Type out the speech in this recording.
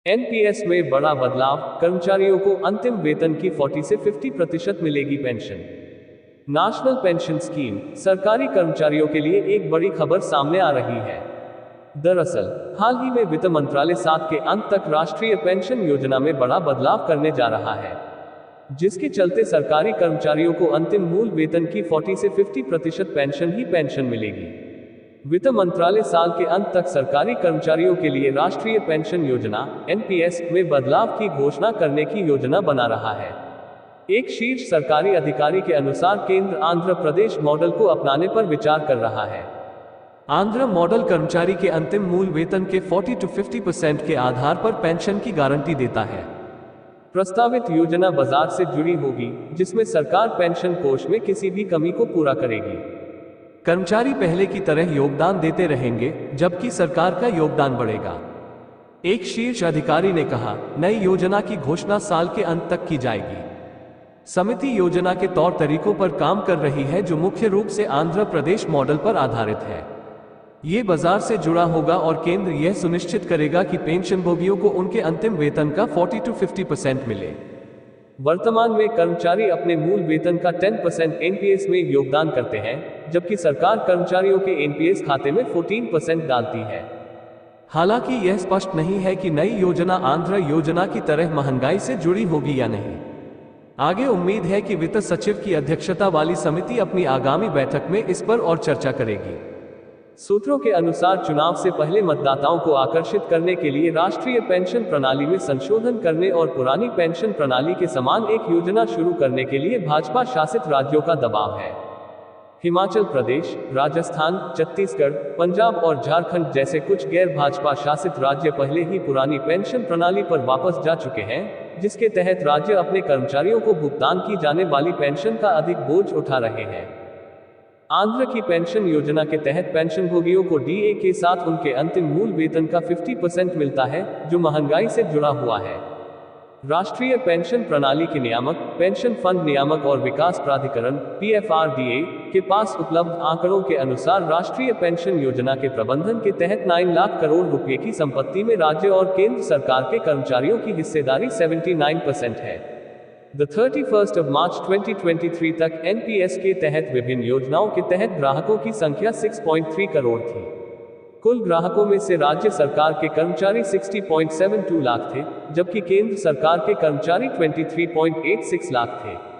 NPS में बड़ा बदलाव, कर्मचारियों को अंतिम वेतन की 40 से 50% मिलेगी पेंशन। नेशनल पेंशन स्कीम, सरकारी कर्मचारियों के लिए एक बड़ी खबर सामने आ रही है। दरअसल, हाल ही में वित्त मंत्रालय 7 के अंत तक राष्ट्रीय पेंशन योजना में बड़ा बदलाव करने जा रहा है, जिसके चलते सरकारी कर्मचारियों को अंतिम मूल वेतन की 40 से 50% पेंशन मिलेगी। वित्त मंत्रालय साल के अंत तक सरकारी कर्मचारियों के लिए राष्ट्रीय पेंशन योजना एनपीएस में बदलाव की घोषणा करने की योजना बना रहा है। एक शीर्ष सरकारी अधिकारी के अनुसार केंद्र आंध्र प्रदेश मॉडल को अपनाने पर विचार कर रहा है। आंध्र मॉडल कर्मचारी के अंतिम मूल वेतन के 40 to 50% के आधार पर पेंशन की गारंटी देता है। प्रस्तावित योजना बाजार से जुड़ी होगी, जिसमें सरकार पेंशन कोष में किसी भी कमी को पूरा करेगी। कर्मचारी पहले की तरह योगदान देते रहेंगे, जबकि सरकार का योगदान बढ़ेगा। एक शीर्ष अधिकारी ने कहा, नई योजना की घोषणा साल के अंत तक की जाएगी। समिति योजना के तौर तरीकों पर काम कर रही है, जो मुख्य रूप से आंध्र प्रदेश मॉडल पर आधारित है। ये बाजार से जुड़ा होगा और केंद्र यह सुनिश्चित करेगा कि पेंशनभोगियों को उनके अंतिम वेतन का 40 to 50% मिले। वर्तमान में कर्मचारी अपने मूल वेतन का 10% एनपीएस में योगदान करते हैं, जबकि सरकार कर्मचारियों के एनपीएस खाते में 14% डालती है। हालांकि यह स्पष्ट नहीं है कि नई योजना आंध्र योजना की तरह महंगाई से जुड़ी होगी या नहीं। आगे उम्मीद है कि वित्त सचिव की अध्यक्षता वाली समिति अपनी आगामी बैठक में इस पर और चर्चा करेगी। सूत्रों के अनुसार चुनाव से पहले मतदाताओं को आकर्षित करने के लिए राष्ट्रीय पेंशन प्रणाली में संशोधन करने और पुरानी पेंशन प्रणाली के समान एक योजना शुरू करने के लिए भाजपा शासित राज्यों का दबाव है। हिमाचल प्रदेश, राजस्थान, छत्तीसगढ़, पंजाब और झारखंड जैसे कुछ गैर भाजपा शासित राज्य पहले ही पुरानी पेंशन प्रणाली पर वापस जा चुके हैं, जिसके तहत राज्य अपने कर्मचारियों को भुगतान की जाने वाली पेंशन का अधिक बोझ उठा रहे हैं। आंध्र की पेंशन योजना के तहत पेंशनभोगियों को डीए के साथ उनके अंतिम मूल वेतन का 50% मिलता है, जो महंगाई से जुड़ा हुआ है। राष्ट्रीय पेंशन प्रणाली के नियामक, पेंशन फंड नियामक और विकास प्राधिकरण (PFRDA) के पास उपलब्ध आंकड़ों के अनुसार राष्ट्रीय पेंशन योजना के प्रबंधन के तहत 9 लाख करोड़ रुपए की संपत्ति में राज्य और केंद्र सरकार के कर्मचारियों की हिस्सेदारी 79% है। 31 मार्च 2023 तक एनपीएस के तहत विभिन्न योजनाओं के तहत ग्राहकों की संख्या 6.3 करोड़ थी। कुल ग्राहकों में से राज्य सरकार के कर्मचारी 60.72 लाख थे, जबकि केंद्र सरकार के कर्मचारी 23.86 लाख थे।